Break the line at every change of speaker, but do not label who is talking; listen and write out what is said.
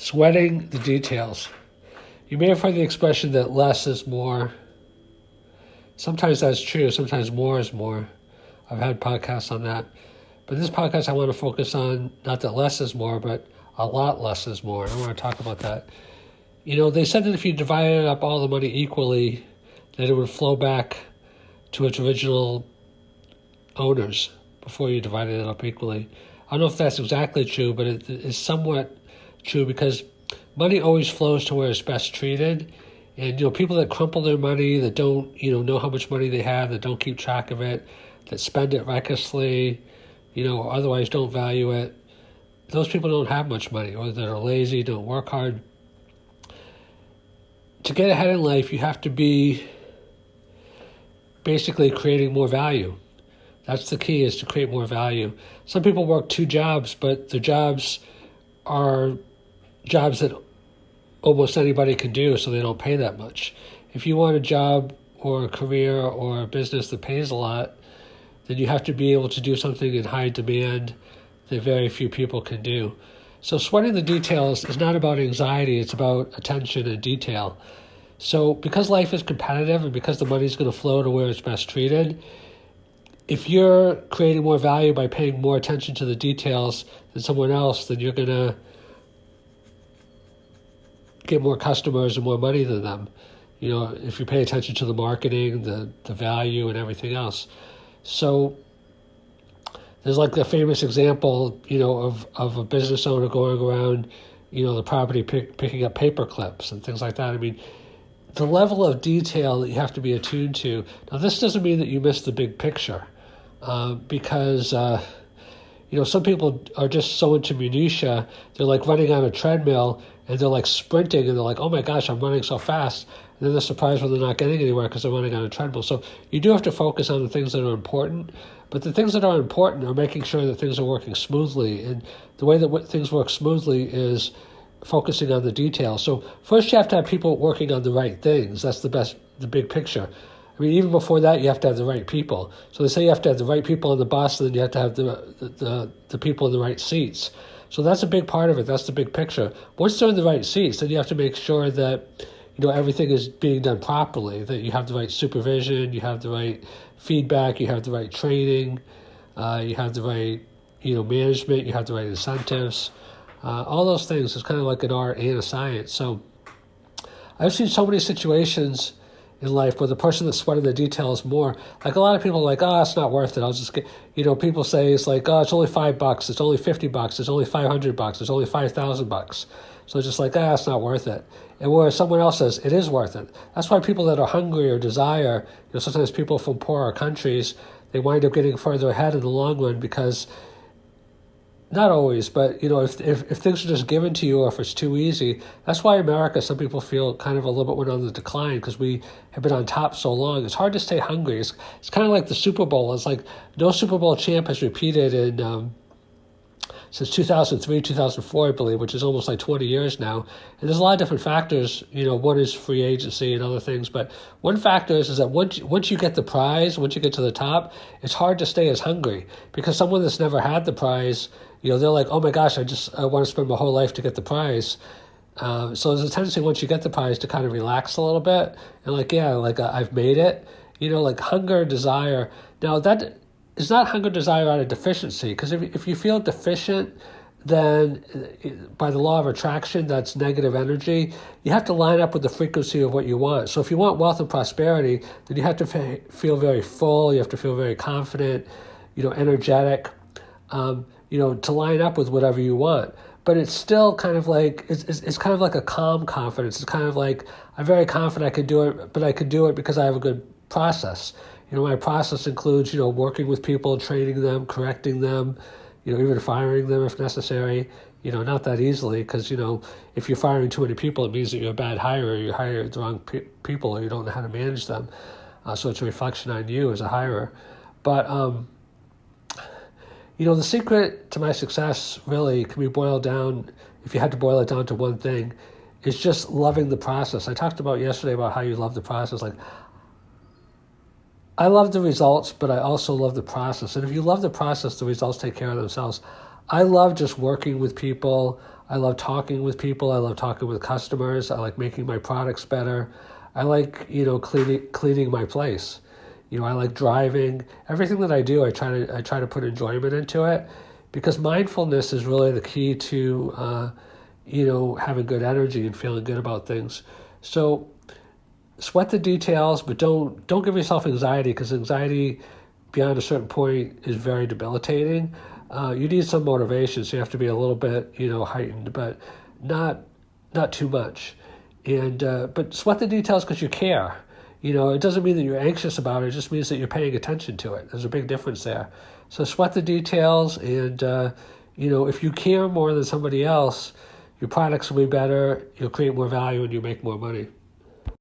Sweating the details. You may have heard the expression that less is more. Sometimes that's true. Sometimes more is more. I've had podcasts on that. But this podcast, I want to focus on not that less is more, but a lot less is more. I want to talk about that. They said that if you divided up all the money equally, that it would flow back to its original owners before you divided it up equally. I don't know if that's exactly true, but it is somewhat true because money always flows to where it's best treated. And, people that crumple their money, that don't, know how much money they have, that don't keep track of it, that spend it recklessly, or otherwise don't value it, those people don't have much money, or that are lazy, don't work hard. To get ahead in life, you have to be basically creating more value. That's the key, is to create more value. Some people work 2 jobs, but the jobs are jobs that almost anybody can do, so they don't pay that much. If you want a job or a career or a business that pays a lot, then you have to be able to do something in high demand that very few people can do. So sweating the details is not about anxiety, it's about attention and detail. So because life is competitive and because the money is going to flow to where it's best treated, if you're creating more value by paying more attention to the details than someone else, then you're going to get more customers and more money than them. If you pay attention to the marketing, the value and everything else. So there's like the famous example, of a business owner going around, the property picking up paper clips and things like that. I mean, the level of detail that you have to be attuned to. Now, this doesn't mean that you miss the big picture, because some people are just so into minutia. They're like running on a treadmill and they're like sprinting and they're like, oh my gosh, I'm running so fast. And then they're surprised when they're not getting anywhere because they're running on a treadmill. So you do have to focus on the things that are important, but the things that are important are making sure that things are working smoothly. And the way that things work smoothly is focusing on the details. So first you have to have people working on the right things. That's the big picture. I mean, even before that, you have to have the right people. So they say you have to have the right people on the bus, and then you have to have the people in the right seats. So that's a big part of it. That's the big picture. Once they're in the right seats, then you have to make sure that everything is being done properly, that you have the right supervision, you have the right feedback, you have the right training, you have the right management, you have the right incentives. All those things is kind of like an art and a science. So I've seen so many situations in life where the person that's sweating the details more, like a lot of people are like, oh, it's not worth it. I'll just get, people say it's like, oh, it's only $5, it's only $50, it's only $500, it's only $5,000. So it's just like, it's not worth it. And where someone else says it is worth it. That's why people that are hungry or desire, sometimes people from poorer countries, they wind up getting further ahead in the long run because, not always, but if things are just given to you or if it's too easy, that's why America, some people feel kind of a little bit went on the decline because we have been on top so long. It's hard to stay hungry. It's kind of like the Super Bowl. It's like no Super Bowl champ has repeated since 2003, 2004, I believe, which is almost like 20 years now. And there's a lot of different factors. One is free agency and other things. But one factor is that once you get the prize, once you get to the top, it's hard to stay as hungry because someone that's never had the prize, they're like, oh my gosh, I want to spend my whole life to get the prize. So there's a tendency once you get the prize to kind of relax a little bit and I've made it. Like hunger, desire. Now that is not hunger, desire out of deficiency, because if you feel deficient, then by the law of attraction, that's negative energy. You have to line up with the frequency of what you want. So if you want wealth and prosperity, then you have to feel very full. You have to feel very confident, energetic, to line up with whatever you want. But it's still kind of like, it's kind of like a calm confidence. It's kind of like, I'm very confident I can do it, but I can do it because I have a good process. My process includes, working with people, training them, correcting them, even firing them if necessary, not that easily because, if you're firing too many people, it means that you're a bad hirer, you hire the wrong people or you don't know how to manage them. So it's a reflection on you as a hirer. But, the secret to my success really can be boiled down, if you had to boil it down to one thing, is just loving the process. I talked about yesterday about how you love the process. Like, I love the results, but I also love the process. And if you love the process, the results take care of themselves. I love just working with people. I love talking with people. I love talking with customers. I like making my products better. I like, cleaning my place. I like driving. Everything that I do, I try to put enjoyment into it, because mindfulness is really the key to, having good energy and feeling good about things. So sweat the details, but don't give yourself anxiety, because anxiety beyond a certain point is very debilitating. You need some motivation, so you have to be a little bit, heightened, but not too much. And but sweat the details because you care. It doesn't mean that you're anxious about it. It just means that you're paying attention to it. There's a big difference there. So sweat the details, and if you care more than somebody else, your products will be better. You'll create more value, and you make more money.